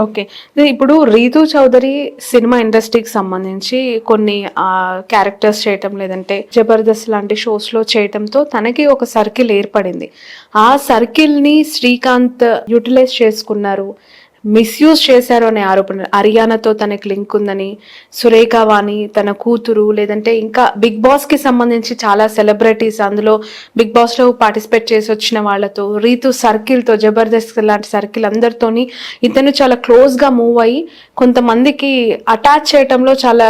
Okay. ఇప్పుడు 'Ritu Chowdary' cinema ఇండస్ట్రీకి సంబంధించి కొన్ని క్యారెక్టర్స్ చేయటం, లేదంటే 'జబర్దస్త్' లాంటి షోస్‌లో చేయటంతో తనకి ఒక సర్కిల్ ఏర్పడింది. ఆ సర్కిల్‌ని శ్రీకాంత్ యుటిలైజ్ చేసుకున్నారు. మిస్‌యూజ్ చేశారు అనే ఆరోపణ. హరియానాతో తనకి లింక్ ఉందని, సురేఖ వాణి తన కూతురు, లేదంటే ఇంకా 'బిగ్ బాస్'కి సంబంధించి చాలా సెలబ్రిటీస్ అందులో 'బిగ్ బాస్'లో పార్టిసిపేట్ చేసి వచ్చిన వాళ్ళతో, రీతు సర్కిల్‌తో, 'జబర్దస్త్' లాంటి సర్కిల్ అందరితోని ఇతను చాలా క్లోజ్గా మూవ్ అయ్యి కొంతమందికి అటాచ్ చేయటంలో చాలా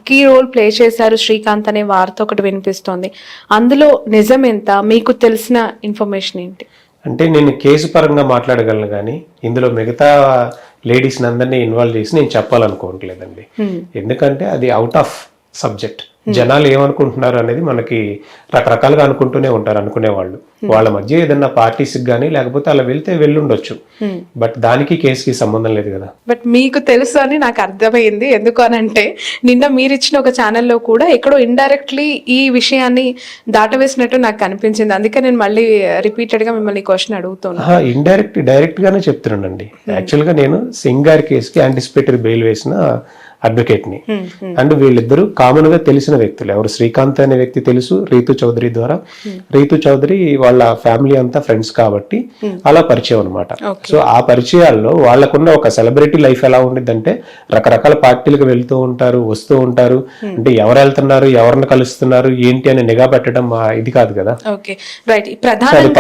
కీ రోల్ ప్లే చేశారు శ్రీకాంత్ అనే వార్త ఒకటి వినిపిస్తోంది. అందులో నిజం ఎంత? మీకు తెలిసిన ఇన్ఫర్మేషన్ ఏంటి? అంటే నేను కేసు పరంగా మాట్లాడగలను కానీ ఇందులో మిగతా లేడీస్ అందరినీ ఇన్వాల్వ్ చేసి నేను చెప్పాలనుకోవట్లేదండి. ఎందుకంటే అది అవుట్ ఆఫ్ సబ్జెక్ట్. జనాలు ఏమనుకుంటున్నారు అనేది మనకి రకరకాలుగా అనుకుంటూనే ఉంటారు అనుకునేవాళ్ళు. వాళ్ళ మధ్య ఏదన్నా పార్టీస్ కానీ లేకపోతే అలా వెళ్తే వెళ్ళుండొచ్చు, బట్ దానికి కేసుకి సంబంధం లేదు కదా. బట్ మీకు తెలుసు అని నాకు అర్థమైంది. ఎందుకు అనంటే నిన్న మీరు ఇచ్చిన ఒక ఛానల్లో కూడా ఎక్కడో ఇండైరెక్ట్లీ ఈ విషయాన్ని దాటవేసినట్టు నాకు కనిపించింది. అందుకే నేను మళ్ళీ రిపీటెడ్ గా మిమ్మల్ని క్వశ్చన్ అడుగుతున్నాను. డైరెక్ట్ గానే చెప్తున్నానండి. యాక్చువల్ గా నేను సింగార్ కేసుకి యాంటిసిపేటరీ బెయిల్ వేసిన అడ్వకేట్ ని. అండ్ వీళ్ళిద్దరూ కామన్ గా తెలిసిన వ్యక్తులు. ఎవరు? శ్రీకాంత్ అనే వ్యక్తి తెలుసు రీతు చౌదరి ద్వారా. రీతు చౌదరి వాళ్ళ ఫ్యామిలీ అంతా ఫ్రెండ్స్ కాబట్టి అలా పరిచయం అనమాట. సో ఆ పరిచయాల్లో వాళ్ళకున్న ఒక సెలబ్రిటీ లైఫ్ ఎలా ఉండిద్దంటే రకరకాల పార్టీలకు వెళ్తూ ఉంటారు, వస్తూ ఉంటారు. అంటే ఎవరు వెళ్తున్నారు, ఎవరిని కలుస్తున్నారు, ఏంటి అని నిఘా పెట్టడం ఇది కాదు కదా.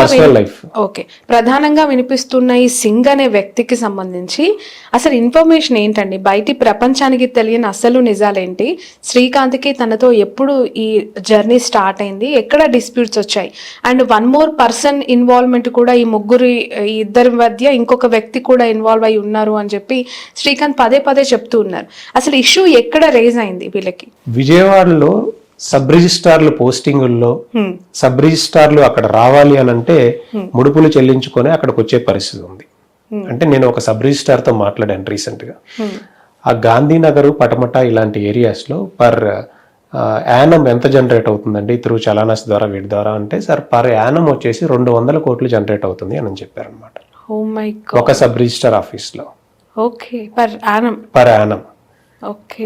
Personal life. ఓకే, ప్రధానంగా వినిపిస్తున్న ఈ సింగ్ అనే వ్యక్తికి సంబంధించి అసలు ఇన్ఫర్మేషన్ ఏంటండి? బయటి ప్రపంచానికి తెలియని అసలు నిజాలేంటి? శ్రీకాంత్కి తనతో ఎప్పుడు ఈ జర్నీ స్టార్ట్ అయింది? ఎక్కడ డిస్ప్యూట్స్ వచ్చాయి? And one more person involvement కూడా, ఈ ఇద్దరి మధ్య ఇంకొక వ్యక్తి కూడా ఇన్వాల్వ్ అయి ఉన్నారు అని చెప్పి శ్రీకాంత్ పదే పదే చెప్తూ ఉన్నారు. అసలు ఇష్యూ ఎక్కడ రేజ్ అయింది వీళ్ళకి? విజయవాడలో సబ్ రిజిస్ట్రార్లు పోస్టింగుల్లో సబ్ రిజిస్ట్రార్లు అక్కడ రావాలి అని అంటే ముడుపులు చెల్లించుకొని అక్కడికి వచ్చే పరిస్థితి ఉంది. అంటే నేను ఒక సబ్ రిజిస్ట్రార్ తో మాట్లాడాను రీసెంట్ గా. ఆ గాంధీనగర్, పటమట ఇలాంటి ఏరియాస్లో పర్ యానం ఎంత జనరేట్ అవుతుందండి త్రూ చలానాస్ ద్వారా, వీటి ద్వారా అంటే సార్ పర్ యానం వచ్చేసి 200 కోట్లు జనరేట్ అవుతుంది అని చెప్పారు అనమాట. ఒక సబ్ రిజిస్టర్ ఆఫీస్ లో పర్ యానం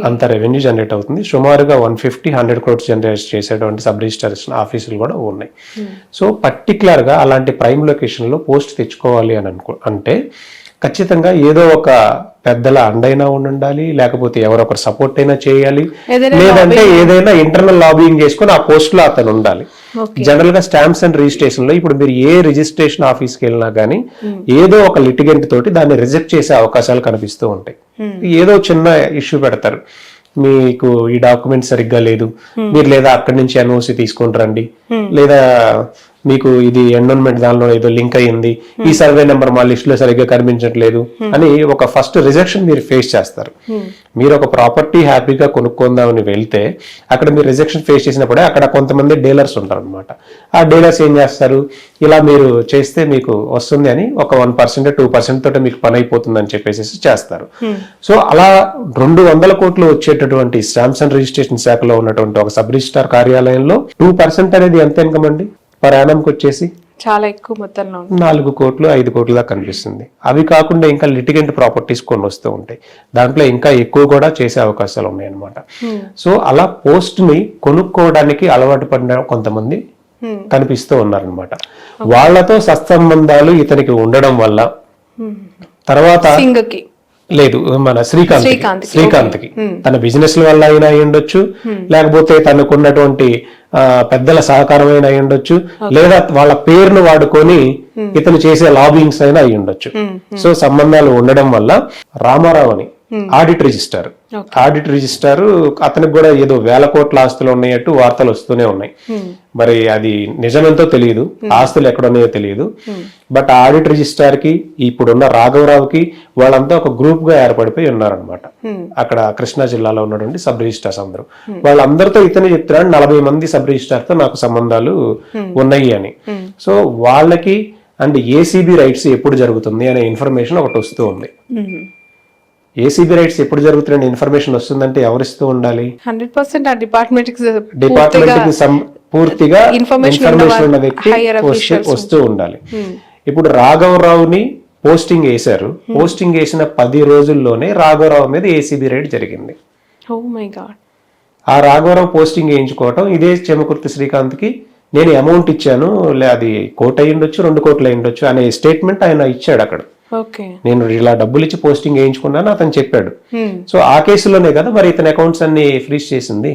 అంత రెవెన్యూ జనరేట్ అవుతుంది. సుమారుగా 150-100 crores జనరేట్ చేసేటువంటి సబ్ రిజిస్ట్రేషన్ ఆఫీసులు కూడా ఉన్నాయి. సో పర్టికులర్ గా అలాంటి ప్రైమ్ లొకేషన్ లో పోస్ట్ తెచ్చుకోవాలి అని అంటే ఖచ్చితంగా ఏదో ఒక పెద్దల అండైనా ఉండాలి, లేకపోతే ఎవరొకరు సపోర్ట్ అయినా చేయాలి, లేదంటే ఏదైనా ఇంటర్నల్ లాబింగ్ చేసుకుని ఆ పోస్ట్ లో అతను ఉండాలి. జనరల్ గా స్టాంప్స్ అండ్ రిజిస్ట్రేషన్ లో ఇప్పుడు మీరు ఏ రిజిస్ట్రేషన్ ఆఫీస్కి వెళ్ళినా గానీ ఏదో ఒక లిటిగెంట్ తోటి దాన్ని రిజెక్ట్ చేసే అవకాశాలు కనిపిస్తూ ఉంటాయి. ఏదో చిన్న ఇష్యూ పెడతారు, మీకు ఈ డాక్యుమెంట్ సరిగ్గా లేదు, మీరు లేదా అక్కడి నుంచి ఎన్ఓసి తీసుకొని రండి, లేదా మీకు ఇది ఎండోన్మెంట్ దానిలో ఏదో లింక్ అయ్యింది, ఈ సర్వే నెంబర్ మా లిస్ట్ లో సరిగ్గా కనిపించట్లేదు అని ఒక ఫస్ట్ రిజెక్షన్ మీరు ఫేస్ చేస్తారు. మీరు ఒక ప్రాపర్టీ హ్యాపీగా కొనుక్కుందామని వెళ్తే అక్కడ మీరు రిజెక్షన్ ఫేస్ చేసినప్పుడే అక్కడ కొంతమంది డీలర్స్ ఉంటారు అనమాట. ఆ డీలర్స్ ఏం చేస్తారు, ఇలా మీరు చేస్తే మీకు వస్తుంది అని ఒక 1%, 2% తోటి మీకు పని అయిపోతుంది అని చెప్పేసి చేస్తారు. సో అలా 200 కోట్లు వచ్చేటటువంటి స్టాంప్స్ అండ్ రిజిస్ట్రేషన్ శాఖలో ఉన్నటువంటి ఒక సబ్ రిజిస్ట్రార్ కార్యాలయంలో 2% అనేది ఎంత ఇన్కమ్ అండి పర్ యానంకి వచ్చేసి? చాలా ఎక్కువ మొత్తంలో 4 కోట్లు 5 కోట్ల దాకా కనిపిస్తుంది. అవి కాకుండా ఇంకా లిటిగెంట్ ప్రాపర్టీస్ కొన్ని వస్తూ ఉంటాయి, దాంట్లో ఇంకా ఎక్కువ కూడా చేసే అవకాశాలు ఉన్నాయి అన్నమాట. సో అలా పోస్ట్ ని కొనుక్కోవడానికి అలవాటు పడిన కొంతమంది కనిపిస్తూ ఉన్నారనమాట. వాళ్లతో సత్సంబంధాలు ఇతనికి ఉండడం వల్ల తర్వాత లేదు మన శ్రీకాంత్కి తన బిజినెస్ వల్ల అయినా అయి ఉండొచ్చు, లేకపోతే తనకున్నటువంటి పెద్దల సహకారమైన అయి ఉండొచ్చు, లేదా వాళ్ళ పేరును వాడుకొని ఇతను చేసే లాబింగ్స్ అయినా అయి ఉండొచ్చు. సో సంబంధాలు ఉండడం వల్ల రామారావు అని ఆడిట్ రిజిస్టర్ అతనికి కూడా ఏదో 1000 కోట్ల ఆస్తులు ఉన్నాయట్టు వార్తలు వస్తూనే ఉన్నాయి. మరి అది నిజమెంతో తెలియదు, ఆస్తులు ఎక్కడున్నాయో తెలియదు. బట్ ఆడిట్ రిజిస్ట్రార్ కి ఇప్పుడున్న రాఘవరావుకి వాళ్ళంతా ఒక గ్రూప్ గా ఏర్పడిపోయి ఉన్నారనమాట. అక్కడ కృష్ణా జిల్లాలో ఉన్నటువంటి సబ్ రిజిస్ట్రార్స్ అందరూ వాళ్ళందరితో ఇతనే చెప్తున్నాడు 40 మంది సబ్ రిజిస్ట్రార్ తో నాకు సంబంధాలు ఉన్నాయి అని. సో వాళ్ళకి అండ్ ఏసీబీ రైట్స్ ఎప్పుడు జరుగుతుంది అనే ఇన్ఫర్మేషన్ ఒకటి వస్తూ ఉంది. ఏసీబీ రైట్స్ ఎప్పుడు జరుగుతున్న ఇన్ఫర్మేషన్ వస్తుందంటే ఎవరిస్తూ ఉండాలి? 100% డిపార్ట్మెంట్ పూర్తిగా ఇన్ఫర్మేషన్ ఉన్న వ్యక్తి వస్తూ ఉండాలి. ఇప్పుడు రాఘవరావుని పోస్టింగ్ వేశారు. పోస్టింగ్ వేసిన 10 రోజుల్లోనే రాఘవరావు మీద ఏసీబీ రైడ్ జరిగింది. Oh my god. ఆ రాఘవరావు పోస్టింగ్ వేయించుకోవటం ఇదే చేమకుర్తి శ్రీకాంత్కి నేను అమౌంట్ ఇచ్చాను, అది 1 కోటి అయి ఉండొచ్చు 2 కోట్లు అయి ఉండొచ్చు అనే స్టేట్మెంట్ ఆయన ఇచ్చాడు అక్కడ. ఓకే. నేను ఇలా డబ్బులు ఇచ్చి పోస్టింగ్ వేయించుకున్నాను అతను చెప్పాడు. సో ఆ కేసులోనే కదా మరి ఇతని అకౌంట్స్ అన్ని ఫ్రీజ్ చేసింది.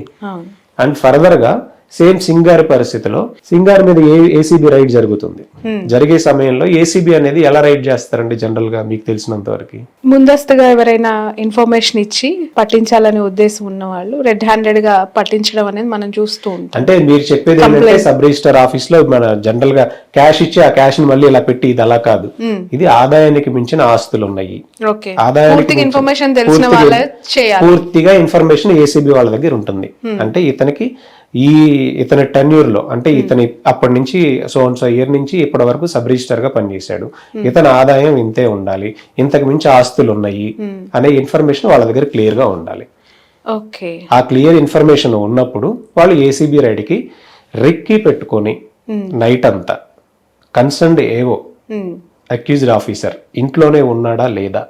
అండ్ ఫర్దర్ గా సేమ్ సింగార్ పరిస్థితిలో సింగార్ మీద ఏసీబీ రైడ్ జరుగుతుంది. జరిగే సమయంలో ఏసీబీ అనేది ఎలా రైడ్ చేస్తారండి జనరల్ గా మీకు తెలిసినంత వరకు? ముందస్తుగా ఎవరైనా ఇన్ఫర్మేషన్ ఇచ్చి పట్టించాలనే ఉద్దేశం ఉన్న వాళ్ళు రెడ్ హ్యాండెడ్ గా పట్టించడం అనేది మనం చూస్తూ ఉంటాం. అంటే మీరు చెప్పేది ఏంటంటే సబ్ రిజిస్టర్ ఆఫీస్ లో మన జనరల్ గా క్యాష్ ఇచ్చి ఆ క్యాష్ ని మళ్ళీ ఇలా పెట్టి ఇది అలా కాదు. ఇది ఆదాయానికి మించిన ఆస్తులు ఉన్నాయి, ఆదాయానికి ఇన్ఫర్మేషన్ తెలిసిన వాళ్ళే చేయాలి. పూర్తిగా ఇన్ఫర్మేషన్ ఏసీబీ వాళ్ళ దగ్గర ఉంటుంది. అంటే ఇతని టెన్యూర్ లో అంటే ఇతని అప్పటి నుంచి సో ఇయర్ నుంచి ఇప్పటి వరకు సబ్ రిజిస్టర్ గా పనిచేశాడు, ఇతని ఆదాయం ఇంతే ఉండాలి, ఇంతకు మించి ఆస్తులు ఉన్నాయి అనే ఇన్ఫర్మేషన్ వాళ్ళ దగ్గర క్లియర్ గా ఉండాలి. ఆ క్లియర్ ఇన్ఫర్మేషన్ ఉన్నప్పుడు వాళ్ళు ఏసీబీ రైడ్ కి రెక్కి పెట్టుకొని నైట్ అంతా కన్సర్న్డ్ ఏవో అక్యూజ్డ్ ఆఫీసర్ ఇంట్లోనే ఉన్నాడా లేదా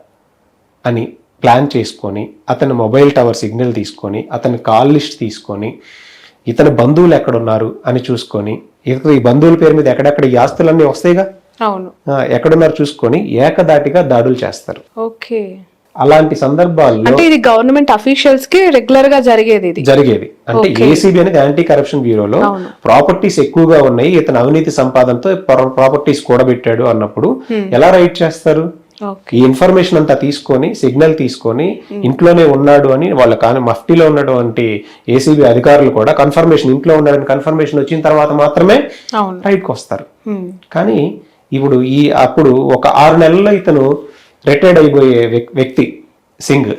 అని ప్లాన్ చేసుకొని అతని మొబైల్ టవర్ సిగ్నల్ తీసుకొని అతని కాల్ లిస్ట్ తీసుకొని ఇతని బంధువులు ఎక్కడున్నారు అని చూసుకొని ఈ బంధువుల పేరు మీద ఎక్కడెక్కడ ఈ ఆస్తులన్నీ వస్తాయిగా, ఎక్కడున్నారు చూసుకొని ఏకదాటిగా దాడులు చేస్తారు. అలాంటి సందర్భాల్లో అంటే ఇది గవర్నమెంట్ అఫీషియల్స్ కి రెగ్యులర్ గా జరిగేది. అంటే ఏసీబీ అనేది యాంటీ కరప్షన్ బ్యూరోలో ప్రాపర్టీస్ ఎక్కువగా ఉన్నాయి, ఇతను అవినీతి సంపాదనతో ప్రాపర్టీస్ కూడబెట్టాడు అన్నప్పుడు ఎలా రైడ్ చేస్తారు? ఈ ఇన్ఫర్మేషన్ అంతా తీసుకొని సిగ్నల్ తీసుకొని ఇంట్లోనే ఉన్నాడు అని వాళ్ళ మఫ్టీలో ఉన్నటువంటి ఏసీబీ అధికారులు కూడా కన్ఫర్మేషన్ ఇంట్లో ఉన్నాడని కన్ఫర్మేషన్ వచ్చిన తర్వాత మాత్రమే రైడ్కి వస్తారు. కానీ ఇప్పుడు అప్పుడు ఒక 6 నెలల్లో ఇతను రిటైర్డ్ అయిపోయే వ్యక్తి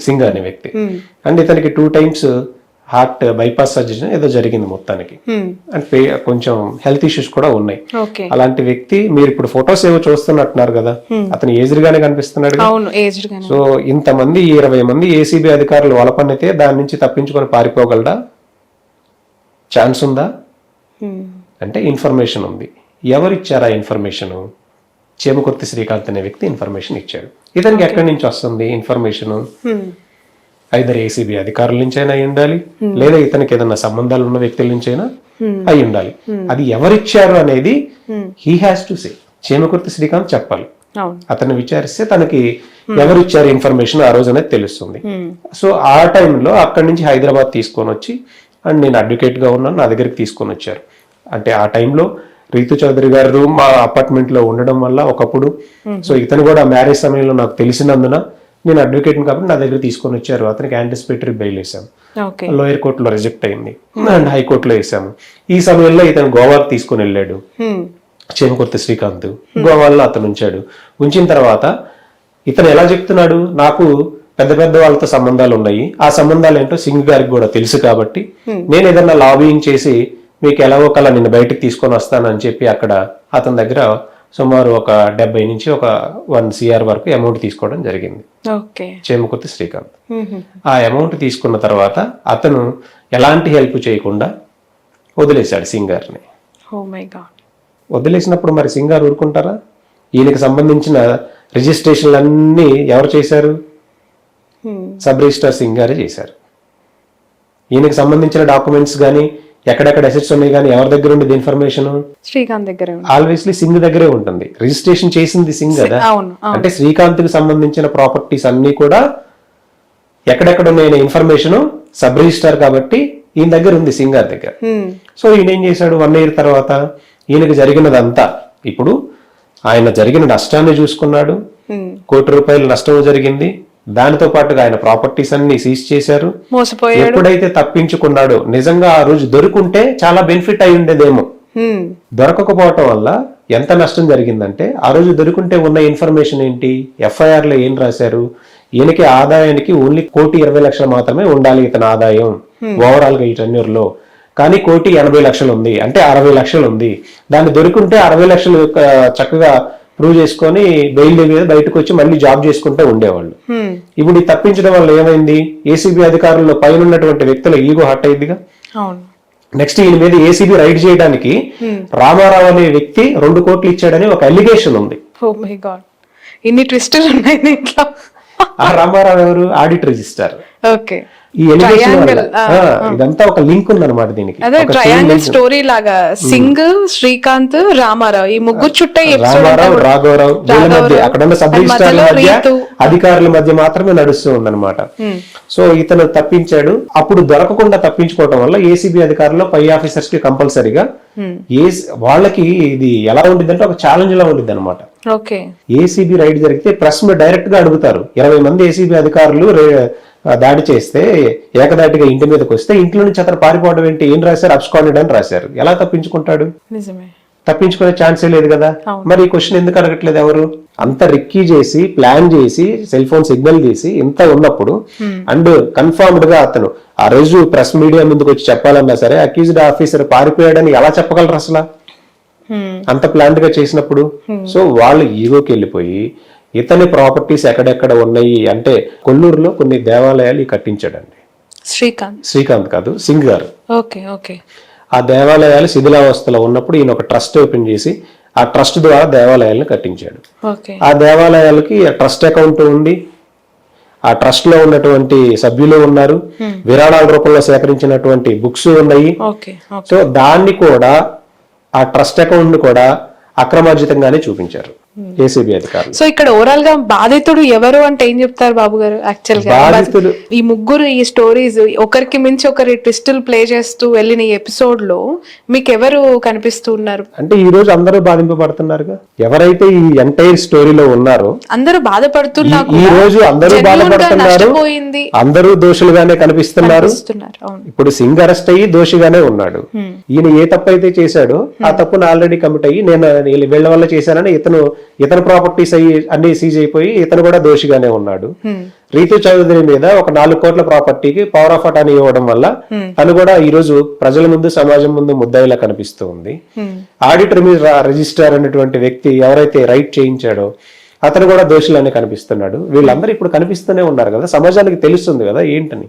సింగ్ అనే వ్యక్తి. అండ్ ఇతనికి 2 times హార్ట్ బైపాస్ సర్జరీ ఏదో జరిగింది మొత్తానికి. అండ్ కొంచెం హెల్త్ ఇష్యూస్ కూడా ఉన్నాయి. అలాంటి వ్యక్తి మీరు ఇప్పుడు ఫొటోస్ ఏవో చూస్తున్నట్టున్నారు కదా, అతను ఏజ్డ్ గానే కనిపిస్తున్నాడు. సో ఇంతమంది 20 మంది ఏసీబీ అధికారులు వలపన్నితే దాని నుంచి తప్పించుకొని పారిపోగలడా? ఛాన్స్ ఉందా? అంటే ఇన్ఫర్మేషన్ ఉంది. ఎవరిచ్చారా ఇన్ఫర్మేషన్? చేమకుర్తి శ్రీకాంత్ అనే వ్యక్తి ఇన్ఫర్మేషన్ ఇచ్చాడు. ఇతనికి ఎక్కడి నుంచి వస్తుంది ఇన్ఫర్మేషన్? ఐదర్ ఏసీబీ అధికారుల నుంచైనా అయి ఉండాలి, లేదా ఇతనికి ఏదైనా సంబంధాలు ఉన్న వ్యక్తుల నుంచైనా అయి ఉండాలి. అది ఎవరిచ్చారు అనేది he has to say. Chemakurthi Srikanth చెప్పాలి. అతన్ని విచారిస్తే తనకి ఎవరిచ్చారు ఇన్ఫర్మేషన్ ఆ రోజు అనేది తెలుస్తుంది. సో ఆ టైంలో అక్కడి నుంచి హైదరాబాద్ తీసుకొని వచ్చి అండ్ నేను అడ్వకేట్ గా ఉన్నాను నా దగ్గరికి తీసుకొని వచ్చారు. అంటే ఆ టైంలో రీతు చౌదరి గారు మా అపార్ట్మెంట్ లో ఉండడం వల్ల ఒకప్పుడు సో ఇతను కూడా మ్యారేజ్ సమయంలో నాకు తెలిసినందున నేను అడ్వకేట్ కాబట్టి నా దగ్గర తీసుకొని వచ్చారు. అతనికి యాంటిసిపేటరీ బెయిల్ వేసాము, లోయర్ కోర్టులో రిజెక్ట్ అయింది అండ్ హైకోర్టులో వేసాము. ఈ సమయంలో ఇతను గోవాకి తీసుకొని వెళ్ళాడు చేమకుర్తి శ్రీకాంత్. గోవాలో అతను ఉంచిన తర్వాత ఇతను ఎలా చెప్తున్నాడు, నాకు పెద్ద పెద్ద వాళ్ళతో సంబంధాలు ఉన్నాయి, ఆ సంబంధాలు ఏంటో సింగ్ గారికి కూడా తెలుసు కాబట్టి నేను ఏదన్నా లాబింగ్ చేసి మీకు ఎలాగో కలా నిన్ను బయటకు తీసుకొని వస్తానని చెప్పి అక్కడ అతని దగ్గర సుమారు ఒక 70 నుంచి ఒక 1 CR వరకు అమౌంట్ తీసుకోవడం జరిగింది చేమకుర్తి శ్రీకాంత్. ఆ అమౌంట్ తీసుకున్న తర్వాత అతను ఎలాంటి హెల్ప్ చేయకుండా వదిలేశాడు సింగార్ని. వదిలేసినప్పుడు మరి సింగార్ ఊరుకుంటారా? ఈయనకి సంబంధించిన రిజిస్ట్రేషన్లు అన్నీ ఎవరు చేశారు? సబ్ రిజిస్టర్ సింగారే చేశారు. ఈయనకి సంబంధించిన డాక్యుమెంట్స్ కానీ ఎక్కడెక్కడ అసెట్స్ ఉన్నాయి కానీ ఎవరి దగ్గర ఉండేది ఇన్ఫర్మేషన్? శ్రీకాంత్ దగ్గర. ఆల్వేస్లీ సింగ్ దగ్గరే ఉంటుంది. రిజిస్ట్రేషన్ చేసింది సింగ్ కదా. అంటే శ్రీకాంత్ కి సంబంధించిన ప్రాపర్టీస్ అన్ని కూడా ఎక్కడెక్కడ ఉన్నాయనే ఇన్ఫర్మేషన్ సబ్ రిజిస్టర్ కాబట్టి ఈయన దగ్గర ఉంది సింగార్ దగ్గర. సో ఈయన ఏం చేశాడు 1 year తర్వాత ఈయనకి జరిగినదంతా ఇప్పుడు ఆయన జరిగిన నష్టాన్ని చూసుకున్నాడు. 1 కోటి రూపాయల నష్టం జరిగింది. దానితో పాటుగా ఆయన ప్రాపర్టీస్ అన్ని సీజ్ చేశారు. ఎప్పుడైతే తప్పించుకున్నాడో నిజంగా ఆ రోజు దొరుకుంటే చాలా బెనిఫిట్ అయి ఉండేదేమో. దొరకకపోవటం వల్ల ఎంత నష్టం జరిగిందంటే ఆ రోజు దొరుకుంటే ఉన్న ఇన్ఫర్మేషన్ ఏంటి? ఎఫ్ఐఆర్ లో ఏం రాశారు? ఈయనకి ఆదాయానికి ఓన్లీ 1,20,00,000 మాత్రమే ఉండాలి ఇతని ఆదాయం ఓవరాల్ గా ఈ టెన్యూర్లో. కానీ 1,80,00,000 ఉంది, అంటే 60 లక్షలు ఉంది. దాన్ని దొరుకుంటే 60 లక్షలు చక్కగా ప్రూవ్ చేసుకొని బెయిల్ మీద బయటకు వచ్చి మళ్ళీ జాబ్ చేసుకుంటూ ఉండేవాళ్ళు. ఇప్పుడు తప్పించడం వల్ల ఏమైంది? ఏసీబీ అధికారుల్లో పైన ఉన్నటువంటి వ్యక్తుల ఈగో హట్ అయిందిగా. నెక్స్ట్ ఈయన మీద ఏసీబీ రైడ్ చేయడానికి రామారావు అనే వ్యక్తి 2 కోట్లు ఇచ్చాడని ఒక అలిగేషన్ ఉంది. ఇన్ని ట్విస్టులు ఉన్నాయి దీంట్లో. ఆ రామారావు ఎవరు? Audit register. ఓకే, ఈ ఎలిగేషన్ వల్ల ఇదంతా ఒక లింక్ ఉందన్నమాట దీనికి. అదే ట్రయాంగిల్ స్టోరీ లాగా సింగ్, శ్రీకాంత్, రామారావు ఈ ముగ్గురు చుట్టే రామారావు, రాఘవరావు వీళ్ళ మధ్య అక్కడ ఉన్న సబ్ రిజిస్ట్రార్ల మధ్య అధికారుల మధ్య మాత్రమే నడుస్తూ ఉందన్నమాట. సో ఇతను తప్పించాడు. అప్పుడు దొరకకుండా తప్పించుకోవటం వల్ల ఏసీబీ అధికారులు పై ఆఫీసర్స్ కి కంపల్సరీగా వాళ్ళకి ఇది ఎలా ఉంటుంది అంటే ఒక ఛాలెంజ్ లా ఉంటుంది అనమాట. ఓకే, ఏసీబీ రైడ్ జరిగితే ప్రెస్ డైరెక్ట్ గా అడుగుతారు. 20 మంది ఏసీబీ అధికారులు దాడి చేస్తే ఏకదాటిగా ఇంటి మీదకి వస్తే ఇంట్లో నుంచి అతను పారిపోవడం ఏంటి? ఏం రాశారు? అబ్స్కాండెడ్ అని రాశారు. ఎలా తప్పించుకుంటాడు? నిజమే, తప్పించుకునే ఛాన్సే లేదు కదా. మరి ఈ క్వశ్చన్ ఎందుకు అడగట్లేదు ఎవరు? అంత రిక్కీ చేసి ప్లాన్ చేసి సెల్ ఫోన్ సిగ్నల్ తీసి ఇంత ఉన్నప్పుడు అండ్ కన్ఫర్మ్డ్ గా అతను ఆ రోజు ప్రెస్ మీడియా ముందుకు వచ్చి చెప్పాలన్నా సరే అక్యూజ్డ్ ఆఫీసర్ పారిపోయాడని ఎలా చెప్పగలరు అసలు అంత ప్లాన్డ్ గా చేసినప్పుడు? సో వాళ్ళు ఈగోకి వెళ్ళిపోయి ఇతని ప్రాపర్టీస్ ఎక్కడెక్కడ ఉన్నాయి అంటే కొల్లూరులో కొన్ని దేవాలయాలు కట్టించాడండి. శ్రీకాంత్ కాదు, సింగ్ గారు. Okay okay. ఆ దేవాలయాలు శిథిలావస్థలో ఉన్నప్పుడు ఈయన ఒక ట్రస్ట్ ఓపెన్ చేసి ఆ ట్రస్ట్ ద్వారా దేవాలయాలను కట్టించాడు. ఆ దేవాలయాలకి ట్రస్ట్ అకౌంట్ ఉంది. ఆ ట్రస్ట్ లో ఉన్నటువంటి సభ్యులు ఉన్నారు. విరాళాల రూపంలో సేకరించినటువంటి బుక్స్ ఉన్నాయి. సో దాన్ని కూడా ఆ ట్రస్ట్ అకౌంట్ ని కూడా అక్రమార్జితంగానే చూపించారు ఏసీబీ అధికారులు. సో ఇక్కడ ఓవరాల్ గా బాధితుడు ఎవరు అంటే ఏం చెప్తారు బాబు గారు? యాక్చువల్ గా ఈ ముగ్గురు ఈ స్టోరీస్ ఒకరికి మించి ఒకరి ట్విస్టులు ప్లే చేస్తూ వెళ్ళిన ఈ ఎపిసోడ్ లో మీకు ఎవరు కనిపిస్తూ ఉన్నారు? అంటే ఈ రోజు అందరూ బాధింపబడుతున్నారుగా. ఎవరైతే ఈ ఎంటైర్ స్టోరీలో ఉన్నారో అందరూ బాధపడుతున్నారు. ఈ రోజు అందరూ బాధపడుతున్నారు. అందరూ దోషులుగానే కనిపిస్తున్నారు. ఇప్పుడు సింగ్ అరెస్ట్ అయ్యి దోషిగానే ఉన్నాడు. ఈయన ఏ తప్పు అయితే చేశాడో ఆ తప్పును ఆల్రెడీ కమిట్ అయ్యి నేను వీళ్ళ వల్ల చేశానని ఇతను ప్రాపర్టీస్ అన్ని సీజ్ అయిపోయి ఇతను కూడా దోషిగానే ఉన్నాడు. రీతు చౌదరి మీద ఒక 4 కోట్ల ప్రాపర్టీకి పవర్ ఆఫ్ అటార్నీ ఇవ్వడం వల్ల తను కూడా ఈ రోజు ప్రజల ముందు సమాజం ముందు ముద్దాయిలా కనిపిస్తూ ఉంది. ఆడిటర్ మీద రిజిస్ట్రార్ అనేటువంటి వ్యక్తి ఎవరైతే రైట్ చేయించాడో అతను కూడా దోషులనే కనిపిస్తున్నాడు. వీళ్ళందరూ ఇప్పుడు కనిపిస్తూనే ఉన్నారు కదా, సమాజానికి తెలుస్తుంది కదా ఏంటని.